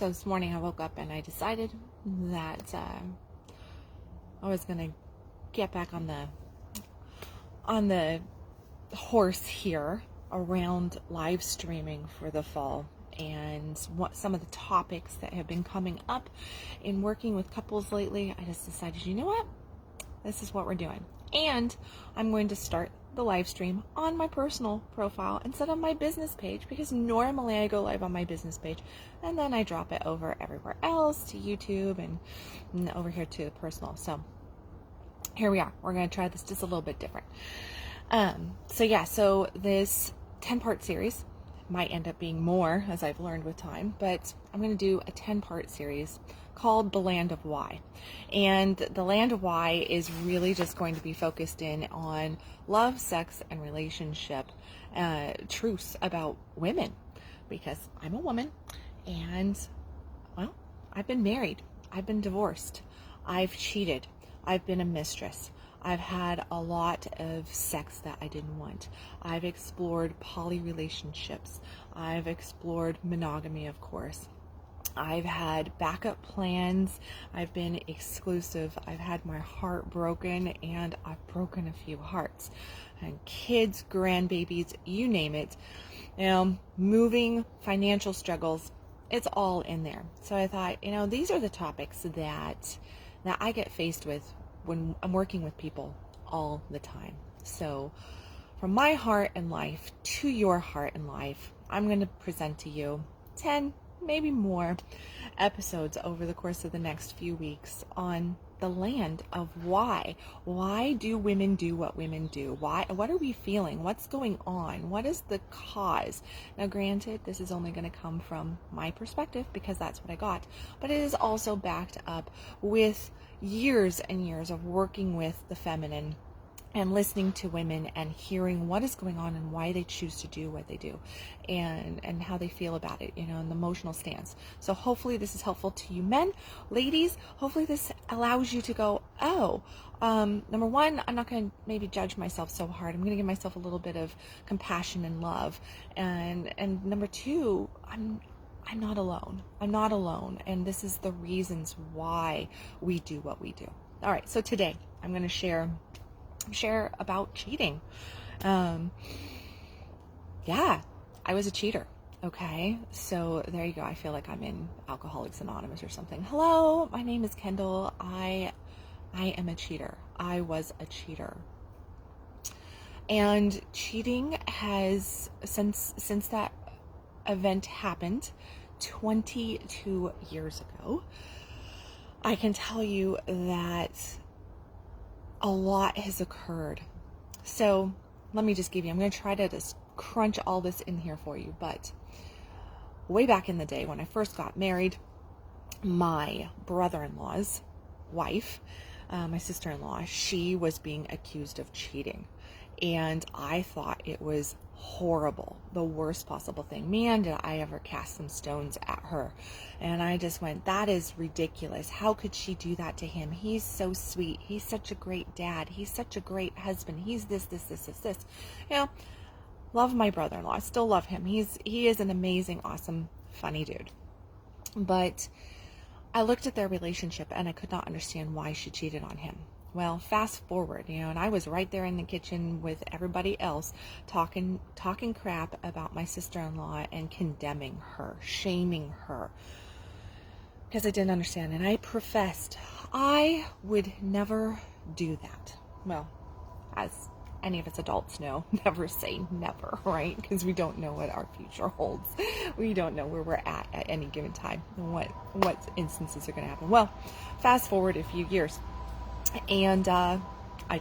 So this morning I woke up and I decided that I was gonna get back on the horse here around live streaming for the fall, and what some of the topics that have been coming up in working with couples lately. I just decided, you know what, this is what we're doing, and I'm going to start the live stream on my personal profile instead of my business page, because normally I go live on my business page and then I drop it over everywhere else to YouTube and over here to the personal. So here we are. We're going to try this just a little bit different. So this 10-part series might end up being more, as I've learned with time, but I'm going to do a 10-part series called The Land of Why. And The Land of Why is really just going to be focused in on love, sex, and relationship truths about women, because I'm a woman and, well, I've been married, I've been divorced, I've cheated, I've been a mistress, I've had a lot of sex that I didn't want. I've explored poly relationships. I've explored monogamy, of course. I've had backup plans. I've been exclusive. I've had my heart broken, and I've broken a few hearts. And kids, grandbabies, you name it. Moving, financial struggles, it's all in there. So I thought, these are the topics that I get faced with when I'm working with people all the time. So from my heart and life to your heart and life, I'm going to present to you 10, maybe more episodes over the course of the next few weeks on the land of why. Why do women do what women do? Why? What are we feeling? What's going on? What is the cause? Now, granted, this is only going to come from my perspective because that's what I got, but it is also backed up with years and years of working with the feminine and listening to women and hearing what is going on and why they choose to do what they do, and how they feel about it, an emotional stance. So hopefully this is helpful to you men. Ladies, hopefully this allows you to go, number one, I'm not going to maybe judge myself so hard. I'm going to give myself a little bit of compassion and love. And number two, I'm not alone. I'm not alone. And this is the reasons why we do what we do. All right. So today I'm going to share about cheating. I was a cheater. Okay. So there you go. I feel like I'm in Alcoholics Anonymous or something. Hello, my name is Kendal. I am a cheater. I was a cheater. And cheating has, since that event happened 22 years ago, I can tell you that a lot has occurred. So let me just give you, I'm going to try to just crunch all this in here for you. But way back in the day when I first got married, my brother-in-law's wife, my sister-in-law, she was being accused of cheating. And I thought it was horrible, the worst possible thing. Man, did I ever cast some stones at her. And I just went, that is ridiculous. How could she do that to him? He's so sweet. He's such a great dad. He's such a great husband. He's this. Love my brother-in-law. I still love him. He is an amazing, awesome, funny dude. But I looked at their relationship and I could not understand why she cheated on him. Well, fast forward, and I was right there in the kitchen with everybody else talking crap about my sister-in-law and condemning her, shaming her, because I didn't understand. And I professed I would never do that. Well, as any of us adults know, never say never, right? Because we don't know what our future holds. We don't know where we're at any given time and what instances are going to happen. Well, fast forward a few years. And I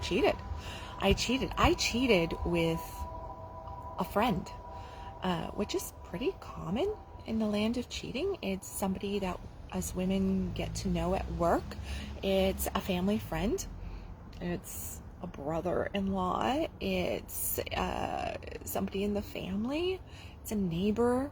cheated. I cheated with a friend, which is pretty common in the land of cheating. It's somebody that us women get to know at work. It's a family friend. It's a brother-in-law. It's somebody in the family. It's a neighbor.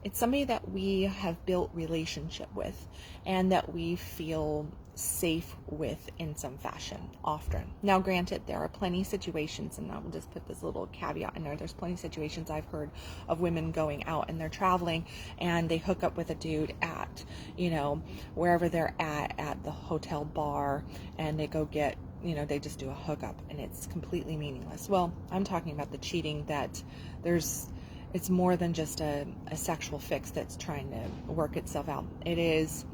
It's somebody that we have built relationship with and that we feel safe with in some fashion often. Now granted, there are plenty of situations, and I will just put this little caveat in there, there's plenty of situations I've heard of women going out and they're traveling and they hook up with a dude at, wherever they're at the hotel bar, and they go get, they just do a hookup and it's completely meaningless. Well, I'm talking about the cheating that it's more than just a sexual fix that's trying to work itself out. It is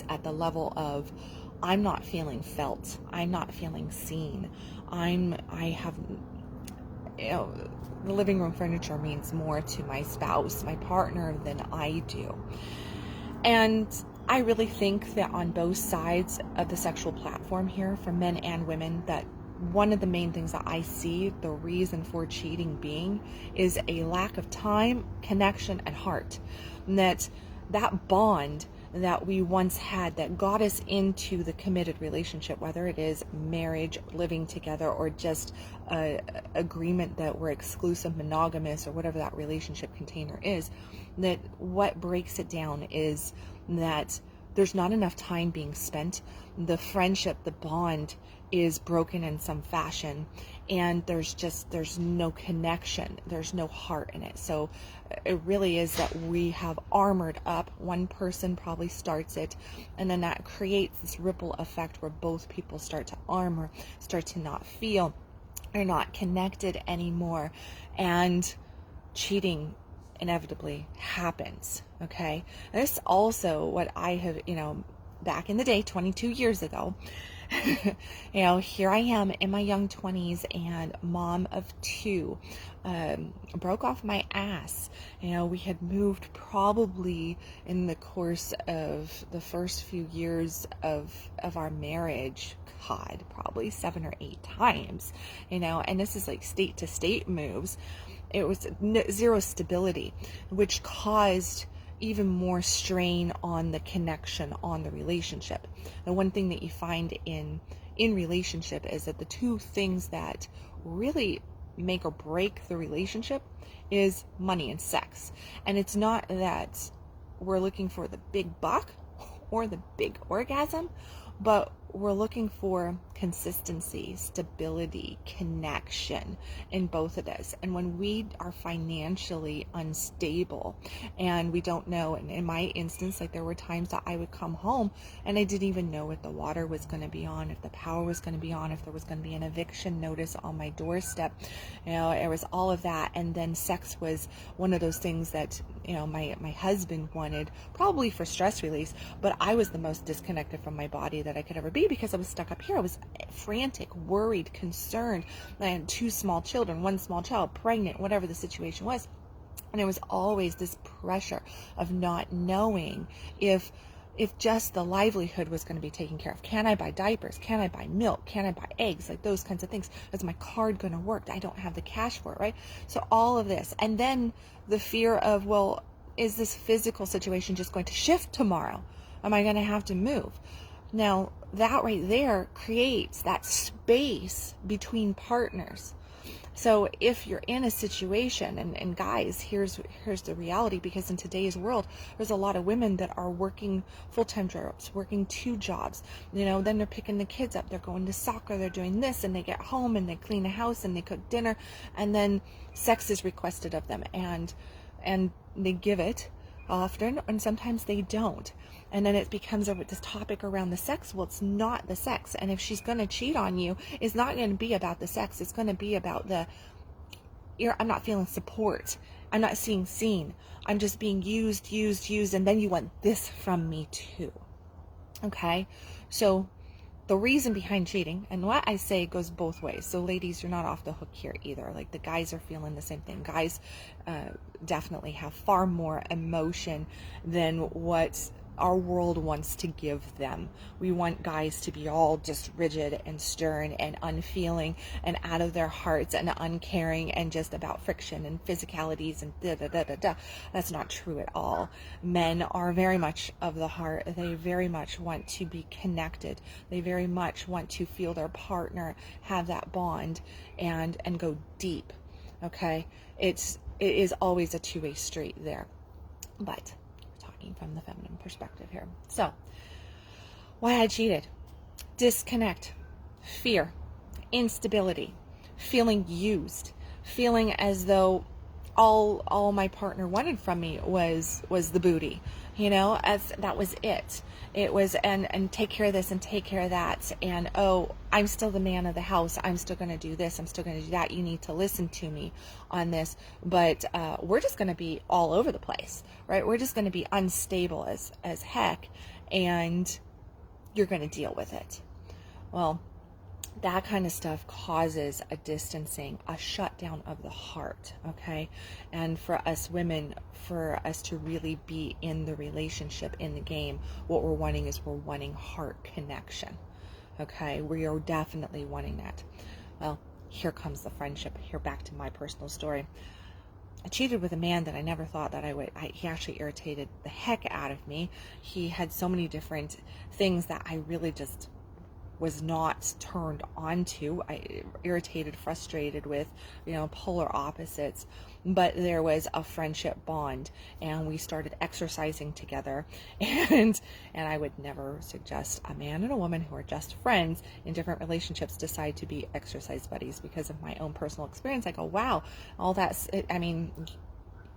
at the level of, I'm not feeling felt, I'm not feeling seen, I have, the living room furniture means more to my spouse, my partner, than I do. And I really think that on both sides of the sexual platform here, for men and women, that one of the main things that I see the reason for cheating being is a lack of time, connection, and heart. And that bond that we once had that got us into the committed relationship, whether it is marriage, living together, or just a agreement that we're exclusive, monogamous, or whatever that relationship container is, that what breaks it down is that there's not enough time being spent. The friendship, the bond is broken in some fashion, and there's no connection, there's no heart in it. So it really is that we have armored up. One person probably starts it, and then that creates this ripple effect where both people start to armor, start to not feel, are not connected anymore, and cheating inevitably happens. Okay, and this is also what I have, back in the day, 22 years ago, here I am in my young 20s and mom of two, broke off my ass. We had moved probably in the course of the first few years of our marriage, God, probably 7 or 8 times, and this is like state to state moves. It was zero stability, which caused even more strain on the connection, on the relationship. The one thing that you find in relationship is that the two things that really make or break the relationship is money and sex. And it's not that we're looking for the big buck or the big orgasm, but we're looking for consistency, stability, connection in both of this. And when we are financially unstable and we don't know, and in my instance, like there were times that I would come home and I didn't even know if the water was going to be on, if the power was going to be on, if there was going to be an eviction notice on my doorstep. It was all of that. And then sex was one of those things that, my husband wanted, probably for stress release, but I was the most disconnected from my body that I could ever be, because I was stuck up here. I was frantic, worried, concerned. I had 2 small children, 1 small child, pregnant, whatever the situation was. And there was always this pressure of not knowing if just the livelihood was going to be taken care of. Can I buy diapers? Can I buy milk? Can I buy eggs? Like those kinds of things. Is my card going to work? I don't have the cash for it, right? So all of this. And then the fear of, well, is this physical situation just going to shift tomorrow? Am I going to have to move? Now, that right there creates that space between partners. So if you're in a situation, and guys, here's the reality, because in today's world, there's a lot of women that are working full-time jobs, working 2 jobs, then they're picking the kids up, they're going to soccer, they're doing this, and they get home and they clean the house and they cook dinner, and then sex is requested of them, and they give it often, and sometimes they don't. And then it becomes this topic around the sex. Well, it's not the sex. And if she's going to cheat on you, it's not going to be about the sex. It's going to be about I'm not feeling support. I'm not seeing seen. I'm just being used. And then you want this from me too. Okay? So the reason behind cheating, and what I say goes both ways. So ladies, you're not off the hook here either. Like the guys are feeling the same thing. Guys definitely have far more emotion than what our world wants to give them. We want guys to be all just rigid and stern and unfeeling and out of their hearts and uncaring and just about friction and physicalities and da-da-da-da-da. That's not true at all. Men are very much of the heart. They very much want to be connected. They very much want to feel their partner, have that bond, and go deep. Okay? It is always a two-way street there. But from the feminine perspective here. So Why I cheated: disconnect, fear, instability, feeling used, feeling as though all my partner wanted from me was the booty, as that was it. It was, and take care of this and take care of that, and oh, I'm still the man of the house, I'm still going to do this, I'm still going to do that, you need to listen to me on this. But we're just going to be all over the place, right? We're just going to be unstable as heck, and you're going to deal with it. Well, that kind of stuff causes a distancing, a shutdown of the heart, okay? And for us women, for us to really be in the relationship, in the game, what we're wanting is we're wanting heart connection, okay? We are definitely wanting that. Well, here comes the friendship. Here, back to my personal story. I cheated with a man that I never thought that I would. He actually irritated the heck out of me. He had so many different things that I really just was not turned on to. I irritated, frustrated with, polar opposites. But there was a friendship bond, and we started exercising together. And I would never suggest a man and a woman who are just friends in different relationships decide to be exercise buddies, because of my own personal experience. I go, wow, all that's,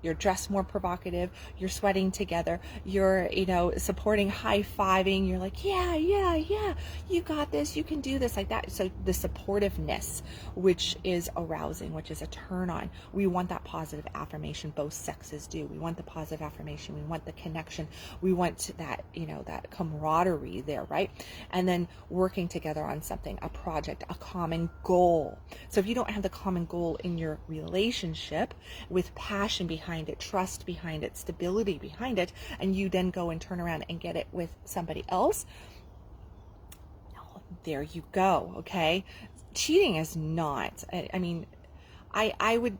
you're dressed more provocative, you're sweating together, you're, supporting, high-fiving, you're like, yeah, you got this, you can do this, like that. So the supportiveness, which is arousing, which is a turn on. We want that positive affirmation. Both sexes do. We want the positive affirmation. We want the connection. We want that, that camaraderie there, right? And then working together on something, a project, a common goal. So if you don't have the common goal in your relationship with passion behind it, trust behind it, stability behind it, and you then go and turn around and get it with somebody else, there you go, okay? Cheating is not, I would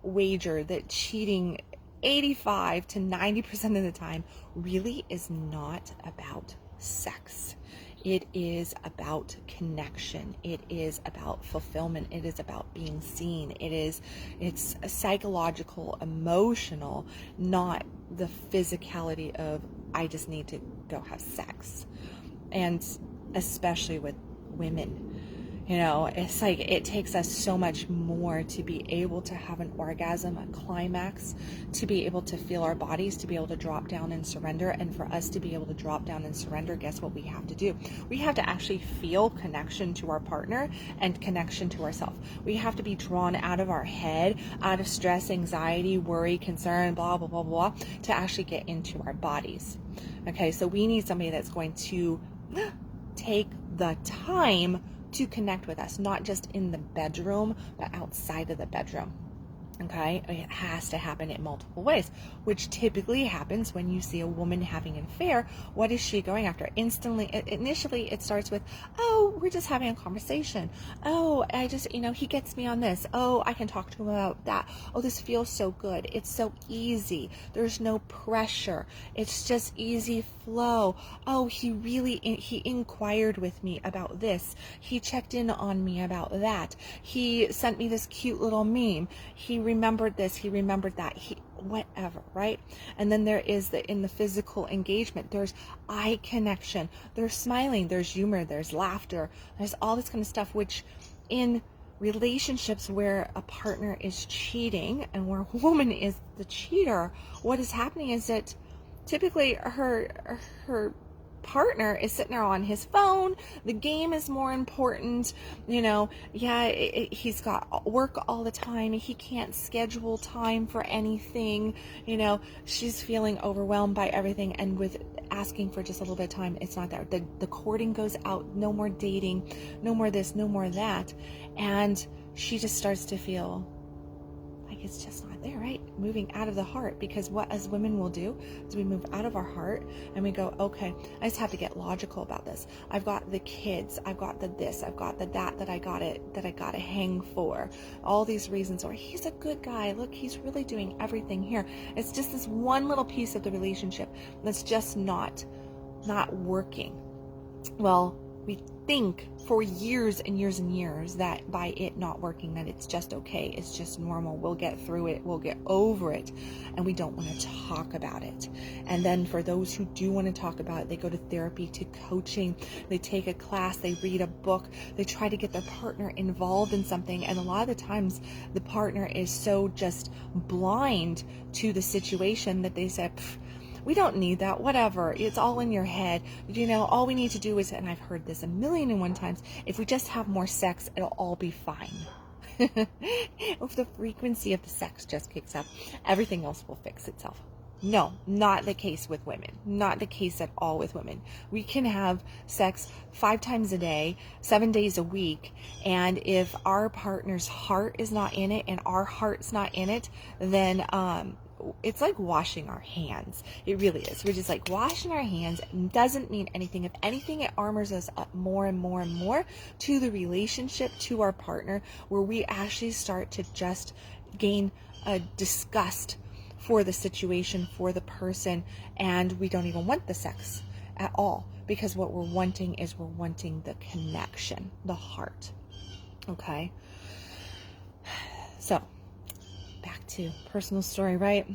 wager that cheating 85 to 90% of the time really is not about sex. It is about connection. It is about fulfillment. It is about being seen. It's psychological, emotional, not the physicality of, I just need to go have sex. And especially with women, it's like it takes us so much more to be able to have an orgasm, a climax, to be able to feel our bodies, to be able to drop down and surrender. And for us to be able to drop down and surrender, guess what we have to do? We have to actually feel connection to our partner and connection to ourselves. We have to be drawn out of our head, out of stress, anxiety, worry, concern, blah, blah, blah, blah, to actually get into our bodies. Okay, so we need somebody that's going to take the time to connect with us, not just in the bedroom, but outside of the bedroom. Okay, it has to happen in multiple ways, which typically happens when you see a woman having an affair. What is she going after? Initially, it starts with, oh, we're just having a conversation. Oh, I just, he gets me on this. Oh, I can talk to him about that. Oh, this feels so good. It's so easy. There's no pressure. It's just easy flow. Oh, he inquired with me about this. He checked in on me about that. He sent me this cute little meme. He remembered this, he remembered that, whatever, right? And then there is in the physical engagement, there's eye connection, there's smiling, there's humor, there's laughter, there's all this kind of stuff, which in relationships where a partner is cheating and where a woman is the cheater, what is happening is that typically her partner is sitting there on his phone. The game is more important. He's got work all the time. He can't schedule time for anything. She's feeling overwhelmed by everything, and with asking for just a little bit of time, it's not there. The courting goes out. No more dating. No more this. No more that. And she just starts to feel like it's just not there, right? Moving out of the heart, because what as women will do is we move out of our heart and we go, okay, I just have to get logical about this. I've got the kids, I've got the this, I've got the that I gotta hang for. All these reasons, or he's a good guy, look, he's really doing everything here. It's just this one little piece of the relationship that's just not working. Well, We think for years and years and years that by it not working, that it's just okay, it's just normal, we'll get through it, we'll get over it, and we don't want to talk about it. And then for those who do want to talk about it, they go to therapy, to coaching, they take a class, they read a book, they try to get their partner involved in something, and a lot of the times the partner is so just blind to the situation that they say, we don't need that, whatever, it's all in your head, all we need to do is, and I've heard this 1,000,001 times, if we just have more sex, it'll all be fine. If the frequency of the sex just kicks up, everything else will fix itself. No, not the case with women. Not the case at all with women. We can have sex 5 times a day, 7 days a week, and if our partner's heart is not in it and our heart's not in it, then it's like washing our hands. It really is. We're just like washing our hands. It doesn't mean anything. If anything, it armors us up more and more and more to the relationship, to our partner, where we actually start to just gain a disgust for the situation, for the person, and we don't even want the sex at all, because what we're wanting is the connection, the heart. Okay? So, back to personal story, right?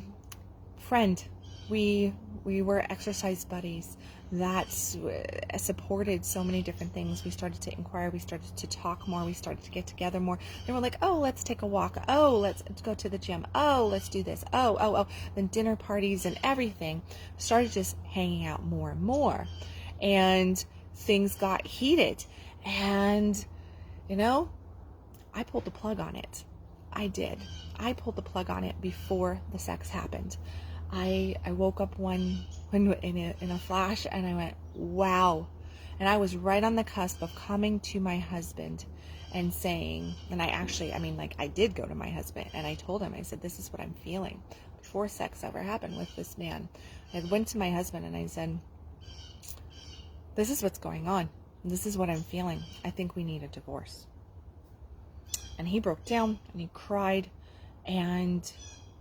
Friend, we were exercise buddies. That supported so many different things. We started to inquire, we started to talk more, we started to get together more. Then we're like, oh, let's take a walk. Oh, let's go to the gym. Oh, let's do this. Oh. Then dinner parties and everything. Started just hanging out more and more. And things got heated. And, I pulled the plug on it. I did. I pulled the plug on it before the sex happened. I woke up in a flash, and I went, wow. And I was right on the cusp of coming to my husband and saying, and I did go to my husband, and I told him, I said, this is what I'm feeling. Before sex ever happened with this man, I went to my husband and I said, this is what's going on. This is what I'm feeling. I think we need a divorce. And he broke down and he cried, and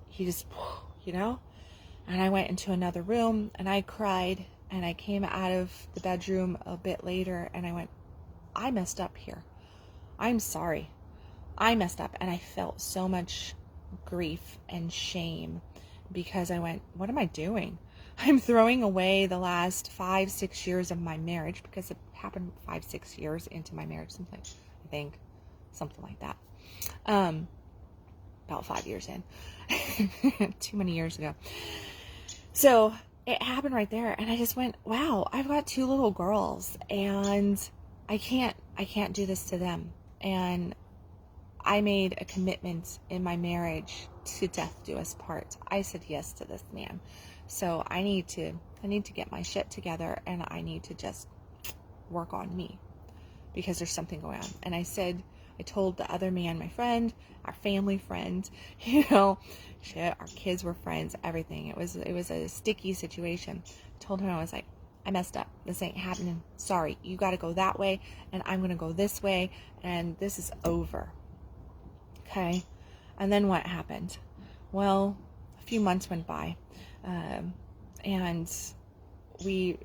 he just, and I went into another room and I cried, and I came out of the bedroom a bit later and I went, I messed up here. I'm sorry. I messed up. And I felt so much grief and shame, because I went, what am I doing? I'm throwing away the last 5-6 years of my marriage, because it happened 5-6 years into my marriage, something like that. About 5 years in. Too many years ago. So it happened right there, and I just went, wow, I've got 2 little girls, and I can't do this to them. And I made a commitment in my marriage to death do us part. I said yes to this man. So I need to get my shit together, and I need to just work on me, because there's something going on. And I told the other man, my friend, our family friend, our kids were friends, everything. It was a sticky situation. I told him, I was like, I messed up. This ain't happening. Sorry. You got to go that way, and I'm going to go this way, and this is over. Okay. And then what happened? Well, a few months went by, and he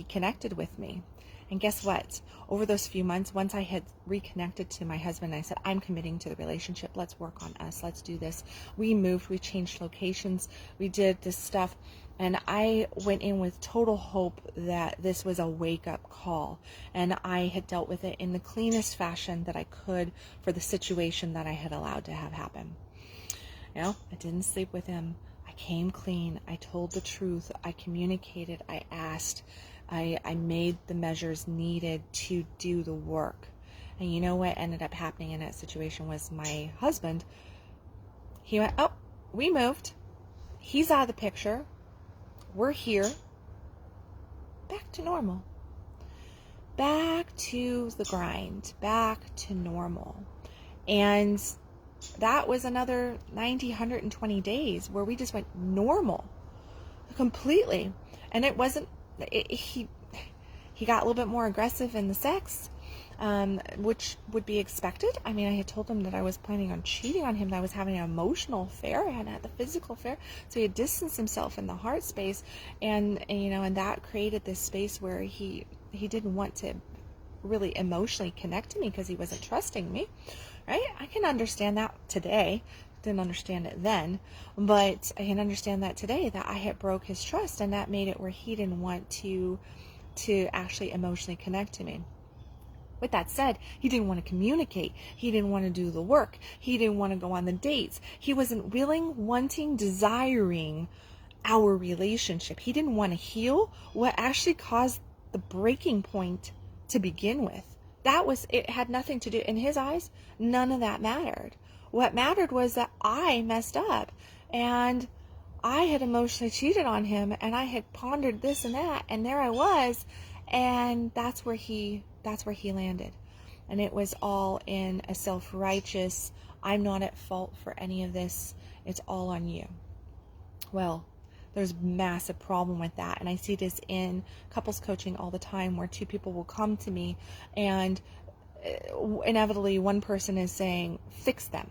connected with me. And guess what? Over those few months, once I had reconnected to my husband, I said, I'm committing to the relationship. Let's work on us. Let's do this. We moved. We changed locations. We did this stuff. And I went in with total hope that this was a wake-up call. And I had dealt with it in the cleanest fashion that I could for the situation that I had allowed to have happen. I didn't sleep with him. I came clean. I told the truth. I communicated. I asked. I made the measures needed to do the work. And you know what ended up happening in that situation was my husband, he went, oh, we moved. He's out of the picture. We're here. Back to normal. Back to the grind. Back to normal. And that was another 90, 120 days where we just went normal. Completely. And it wasn't, he got a little bit more aggressive in the sex, which would be expected. I had told him that I was planning on cheating on him, that I was having an emotional affair. I hadn't had the physical affair. So he had distanced himself in the heart space, and that created this space where he didn't want to really emotionally connect to me because he wasn't trusting me, right? I can understand that today. Didn't understand it then, but I can understand that today, that I had broke his trust, and that made it where he didn't want to actually emotionally connect to me. With that said, he didn't want to communicate. He didn't want to do the work. He didn't want to go on the dates. He wasn't willing, wanting, desiring our relationship. He didn't want to heal what actually caused the breaking point to begin with. It had nothing to do, in his eyes, none of that mattered. What mattered was that I messed up, and I had emotionally cheated on him, and I had pondered this and that, and there I was, and that's where he landed. And it was all in a self-righteous, I'm not at fault for any of this, it's all on you. Well, there's a massive problem with that, and I see this in couples coaching all the time, where two people will come to me, and inevitably one person is saying, fix them.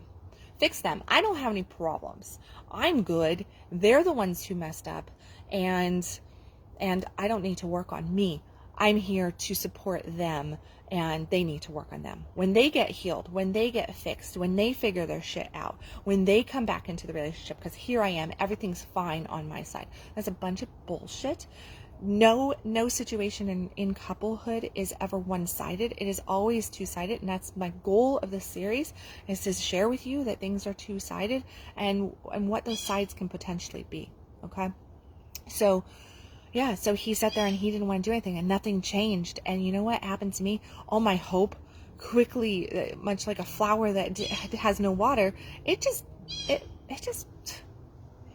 I don't have any problems. I'm good. They're the ones who messed up, and I don't need to work on me. I'm here to support them, and they need to work on them. When they get healed, when they get fixed, when they figure their shit out, when they come back into the relationship, because here I am, everything's fine on my side. That's a bunch of bullshit. No situation in couplehood is ever one-sided. It is always two-sided, and that's my goal of this series, is to share with you that things are two-sided and what those sides can potentially be. Okay? So he sat there and he didn't want to do anything, and nothing changed. And you know what happened to me? All my hope quickly, much like a flower that has no water, it just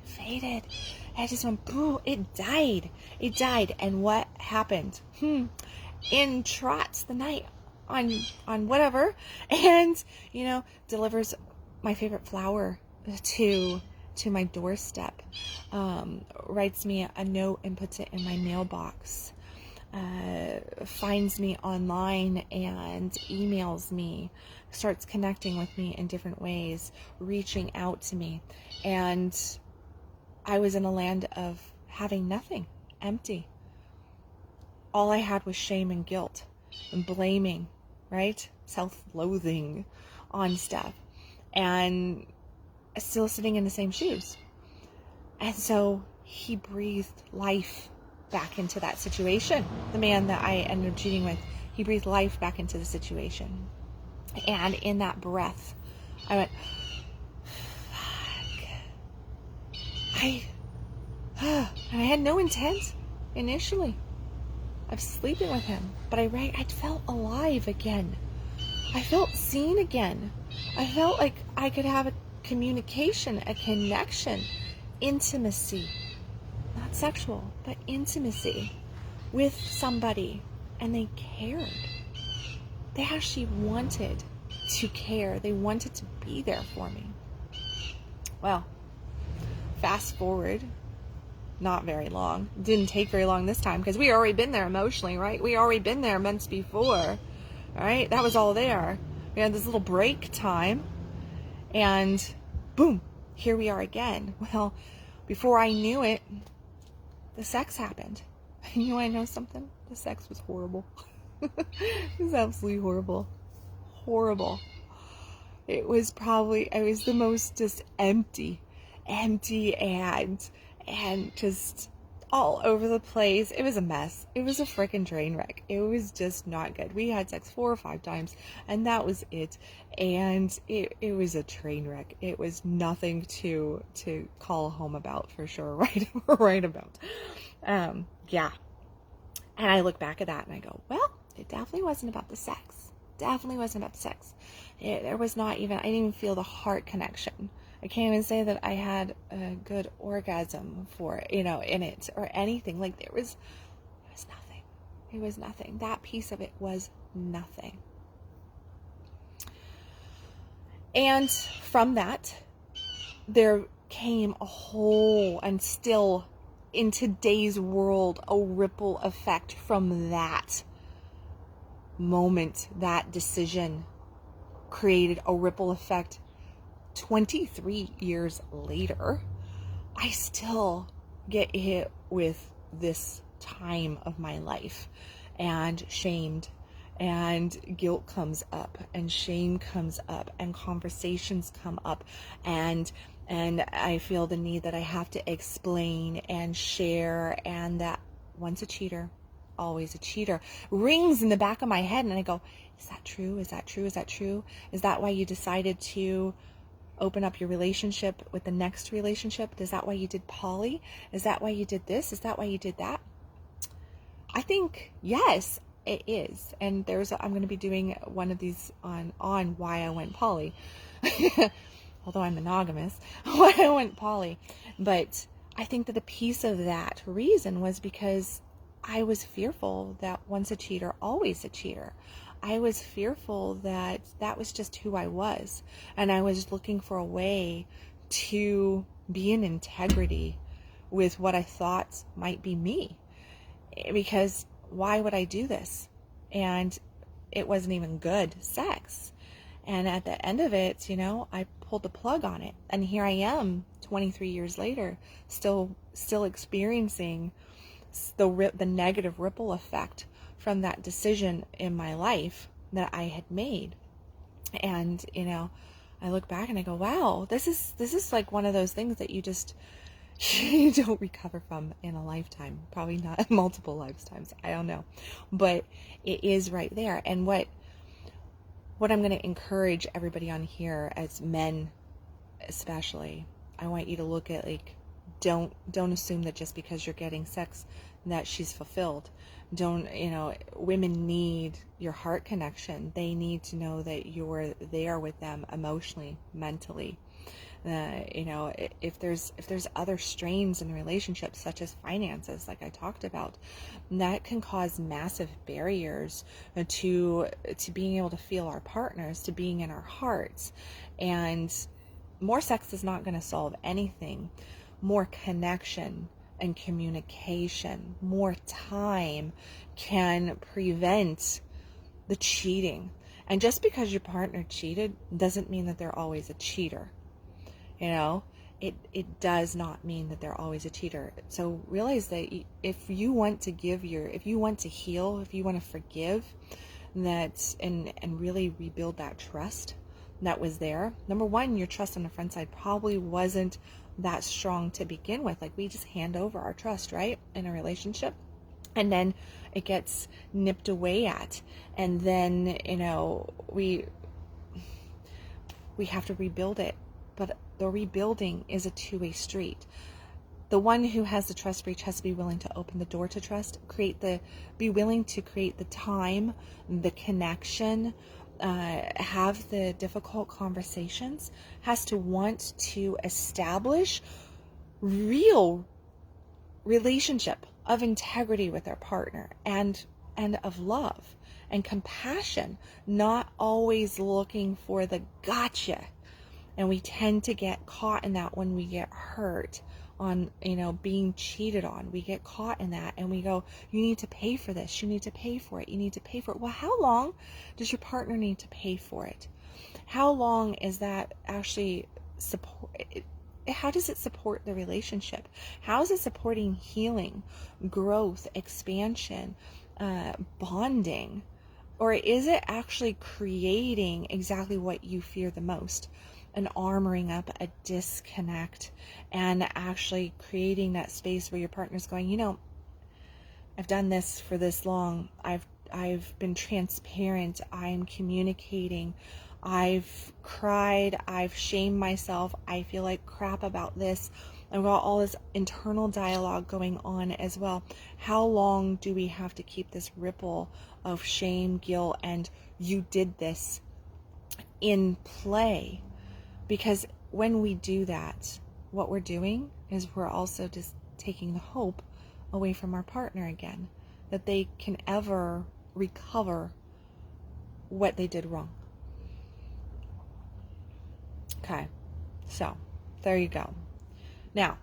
faded. I just went, boo, it died. And what happened? In trots the night on whatever, and, delivers my favorite flower to my doorstep, writes me a note and puts it in my mailbox, finds me online and emails me, starts connecting with me in different ways, reaching out to me. And I was in a land of having nothing, empty. All I had was shame and guilt and blaming, right? Self-loathing on stuff, and still sitting in the same shoes. And so he breathed life back into that situation. The man that I ended up cheating with, he breathed life back into the situation. And in that breath, I went, and I had no intent initially of sleeping with him, but I felt alive again. I felt seen again. I felt like I could have a communication, a connection, intimacy, not sexual, but intimacy with somebody, and they cared. They actually wanted to care. They wanted to be there for me. Well, fast forward, not very long. Didn't take very long this time, because we had already been there emotionally, right? We already been there months before, right? That was all there. We had this little break time, and boom, here we are again. Well, before I knew it, the sex happened. You know something? The sex was horrible. It was absolutely horrible. Horrible. It was the most just empty and just all over the place. It was a mess. It was a freaking train wreck. It was just not good. We had sex 4 or 5 times, and that was it. And it was a train wreck. It was nothing to call home about, for sure. Right about. Yeah. And I look back at that and I go, well, it definitely wasn't about the sex. Definitely wasn't about the sex. There was not even, I didn't even feel the heart connection. I can't even say that I had a good orgasm for it, in it, or anything. Like, it was nothing. It was nothing. That piece of it was nothing. And from that, there came a whole, and still in today's world, a ripple effect from that moment. That decision created a ripple effect. 23 years later, I still get hit with this time of my life, and shamed and guilt comes up, and shame comes up, and conversations come up, and I feel the need that I have to explain and share, and that once a cheater, always a cheater rings in the back of my head, and I go, is that true? Is that true? Is that true? Is that why you decided to open up your relationship with the next relationship? Is that why you did poly? Is that why you did this? Is that why you did that? I think yes, it is. And I'm going to be doing one of these on why I went poly. Although I'm monogamous, why I went poly. But I think that a piece of that reason was because I was fearful that once a cheater, always a cheater. I was fearful that that was just who I was. And I was looking for a way to be in integrity with what I thought might be me. Because why would I do this? And it wasn't even good sex. And at the end of it, I pulled the plug on it. And here I am 23 years later, still experiencing the negative ripple effect from that decision in my life that I had made. And, I look back and I go, wow, this is like one of those things that you don't recover from in a lifetime. Probably not multiple lifetimes. I don't know. But it is right there. And what I'm going to encourage everybody on here, as men especially, I want you to look at, don't assume that just because you're getting sex that she's fulfilled. Women need your heart connection. They need to know that you're there with them emotionally, mentally. If there's other strains in the relationship, such as finances, like I talked about, that can cause massive barriers to being able to feel our partners, to being in our hearts. And more sex is not going to solve anything. More connection and communication, more time can prevent the cheating. And just because your partner cheated doesn't mean that they're always a cheater. It does not mean that they're always a cheater. So realize that if you want to heal, if you want to forgive, that and really rebuild that trust that was there. Number one, your trust on the front side probably wasn't that strong to begin with. Like, we just hand over our trust, right, in a relationship, and then it gets nipped away at, and then we have to rebuild it. But the rebuilding is a two-way street. The one who has the trust breach has to be willing to open the door to trust, be willing to create the time, the connection, have the difficult conversations, has to want to establish real relationship of integrity with their partner, and of love and compassion, not always looking for the gotcha. And we tend to get caught in that when we get hurt on, being cheated on. We get caught in that and we go, you need to pay for this. You need to pay for it. You need to pay for it. Well, how long does your partner need to pay for it? How long is that actually support? How does it support the relationship? How is it supporting healing, growth, expansion, bonding? Or is it actually creating exactly what you fear the most? An armoring up, a disconnect, and actually creating that space where your partner's going, I've done this for this long. I've been transparent. I'm communicating. I've cried. I've shamed myself. I feel like crap about this. I've got all this internal dialogue going on as well. How long do we have to keep this ripple of shame, guilt, and you did this in play? Because when we do that, what we're doing is we're also just taking the hope away from our partner again, that they can ever recover what they did wrong. Okay, so there you go. Now,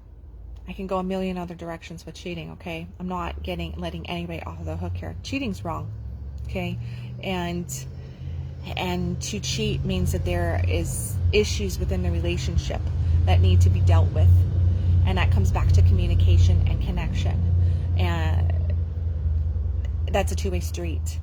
I can go a million other directions with cheating, okay? I'm not letting anybody off the hook here. Cheating's wrong, okay? And to cheat means that there is issues within the relationship that need to be dealt with. And that comes back to communication and connection. And that's a two-way street.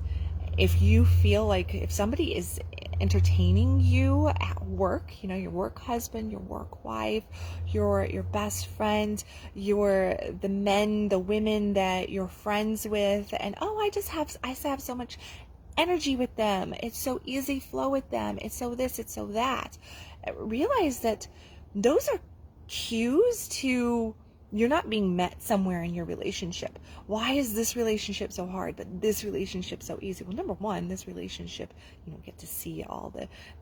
If you feel like if somebody is entertaining you at work, your work husband, your work wife, your best friend, the men, the women that you're friends with, and I have so much energy with them. It's so easy flow with them. It's so this, it's so that. Realize that those are cues to you're not being met somewhere in your relationship. Why is this relationship so hard, but this relationship so easy? Well, number one, this relationship, you don't get to see all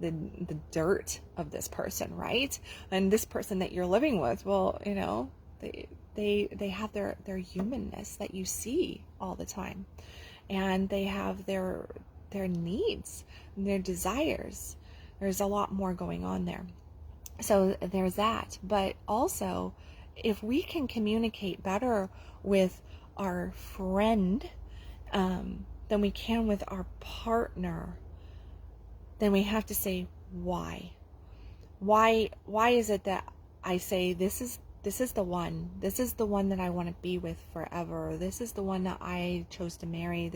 the dirt of this person, right? And this person that you're living with, well, they have their humanness that you see all the time. And they have their needs, their desires. There's a lot more going on there. So there's that. But also, if we can communicate better with our friend than we can with our partner, then we have to say why. Why is it that I say this is the one that I want to be with forever. This is the one that I chose to marry.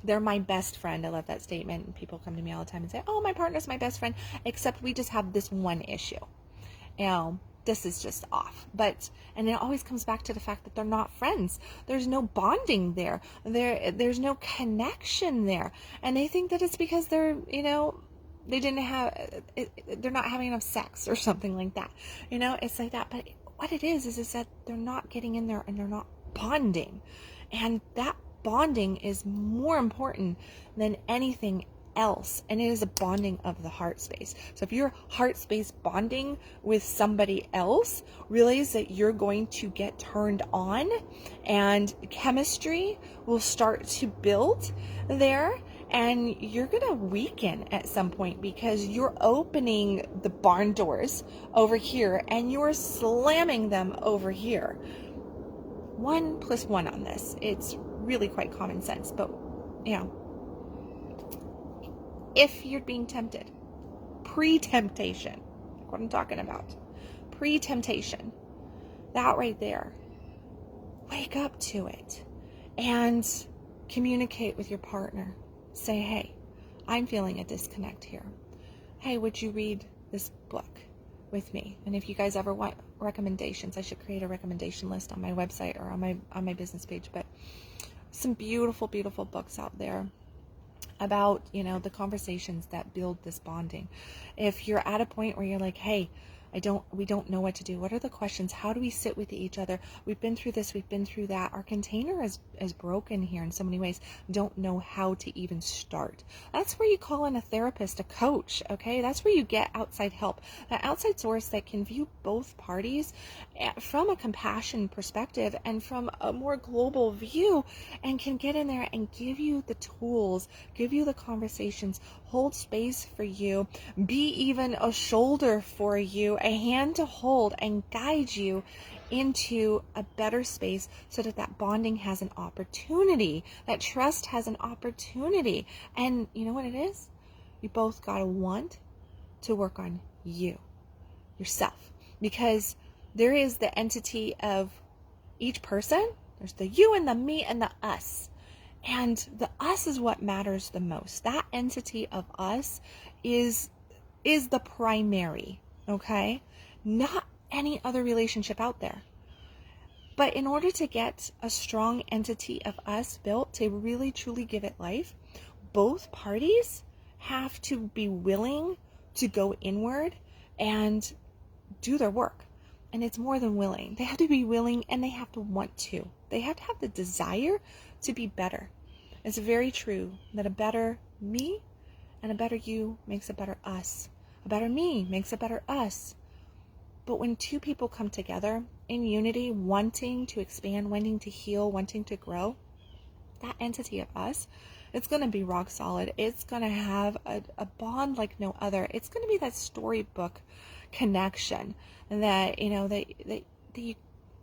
They're my best friend. I love that statement. And people come to me all the time and say, oh, my partner's my best friend, except we just have this one issue. This is just off. And it always comes back to the fact that they're not friends. There's no bonding there. There's no connection there. And they think that it's because they're, they didn't have, they're not having enough sex or something like that. It's like that. But what it is that they're not getting in there and they're not bonding. And that bonding is more important than anything else. And it is a bonding of the heart space. So if you're heart space bonding with somebody else, realize that you're going to get turned on and chemistry will start to build there. And you're going to weaken at some point because you're opening the barn doors over here and you're slamming them over here. 1 + 1 on this. It's really quite common sense. But, if you're being tempted, pre-temptation, like what I'm talking about, pre-temptation, that right there, wake up to it and communicate with your partner. Say, hey, I'm feeling a disconnect here. Hey, would you read this book with me? And if you guys ever want recommendations, I should create a recommendation list on my website or on my business page. But some beautiful, beautiful books out there about, the conversations that build this bonding. If you're at a point where you're like, hey, we don't know what to do. What are the questions? How do we sit with each other? We've been through this, we've been through that. Our container is broken here in so many ways. Don't know how to even start. That's where you call in a therapist, a coach, okay? That's where you get outside help. That outside source that can view both parties from a compassion perspective and from a more global view, and can get in there and give you the tools, give you the conversations, hold space for you, be even a shoulder for you, a hand to hold, and guide you into a better space so that bonding has an opportunity, that trust has an opportunity. And you know what it is? You both got to want to work on yourself, because there is the entity of each person. There's the you and the me and the us. And the us is what matters the most. That entity of us is the primary, okay? Not any other relationship out there. But in order to get a strong entity of us built, to really truly give it life, both parties have to be willing to go inward and do their work. And it's more than willing. They have to be willing, and they have to want to. They have to have the desire to be better. It's very true that a better me and a better you makes a better us. A better me makes a better us. But when two people come together in unity, wanting to expand, wanting to heal, wanting to grow, that entity of us, it's going to be rock solid. It's going to have a bond like no other. It's going to be that storybook connection that, that you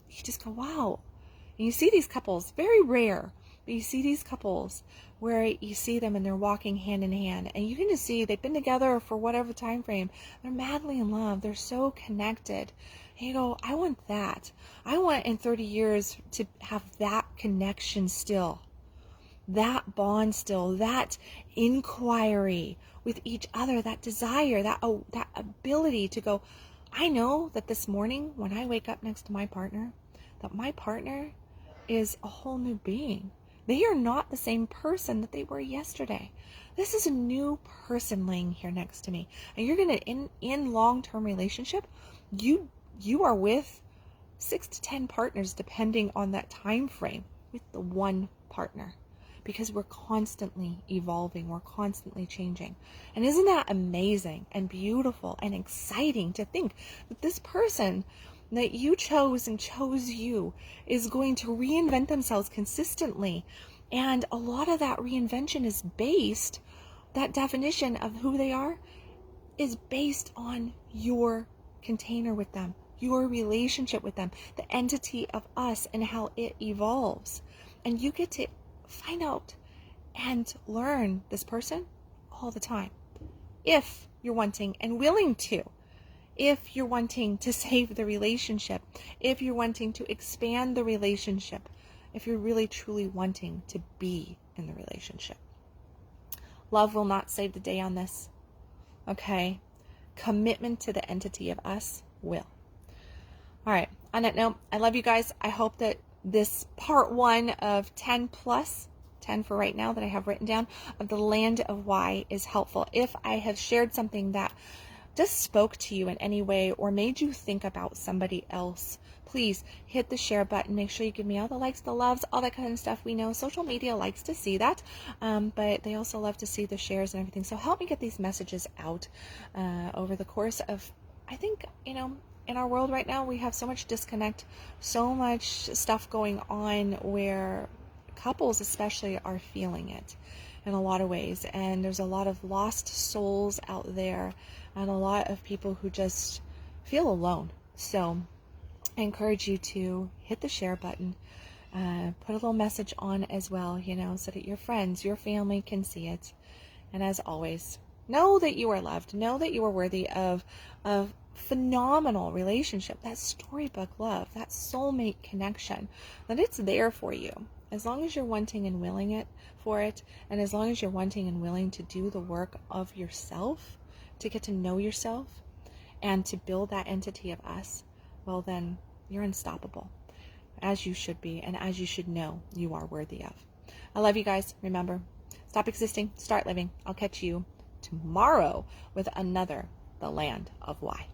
just go, wow. And you see these couples, very rare, but you see these couples where you see them and they're walking hand in hand, and you can just see they've been together for whatever time frame. They're madly in love. They're so connected. And you go, I want that. I want in 30 years to have that connection still. that bond still, that inquiry with each other, that desire, that ability to go, I know that this morning when I wake up next to my partner, that my partner is a whole new being. They are not the same person that they were yesterday. This is a new person laying here next to me. And you're going to, in long-term relationship, you are with 6 to 10 partners depending on that time frame with the one partner, because we're constantly evolving, we're constantly changing. And isn't that amazing and beautiful and exciting to think that this person that you chose and chose you is going to reinvent themselves consistently. And a lot of that reinvention is based, that definition of who they are is based on your container with them, your relationship with them, the entity of us and how it evolves. And you get to find out and learn this person all the time. If you're wanting and willing to, if you're wanting to save the relationship, if you're wanting to expand the relationship, if you're really truly wanting to be in the relationship. Love will not save the day on this. Okay? Commitment to the entity of us will. All right. On that note, I love you guys. I hope that this part 1 of 10 plus, 10 for right now that I have written down, of the Land of Why is helpful. If I have shared something that just spoke to you in any way or made you think about somebody else, please hit the share button. Make sure you give me all the likes, the loves, all that kind of stuff. We know social media likes to see that, but they also love to see the shares and everything. So help me get these messages out over the course of, I think, in our world right now, we have so much disconnect, so much stuff going on where couples especially are feeling it in a lot of ways. And there's a lot of lost souls out there and a lot of people who just feel alone. So I encourage you to hit the share button, put a little message on as well, so that your friends, your family can see it. And as always, know that you are loved. Know that you are worthy of phenomenal relationship, that storybook love, that soulmate connection, that it's there for you. As long as you're wanting and willing it for it, and as long as you're wanting and willing to do the work of yourself, to get to know yourself, and to build that entity of us, well then, you're unstoppable, as you should be, and as you should know you are worthy of. I love you guys. Remember, stop existing, start living. I'll catch you tomorrow with another The Land of Why.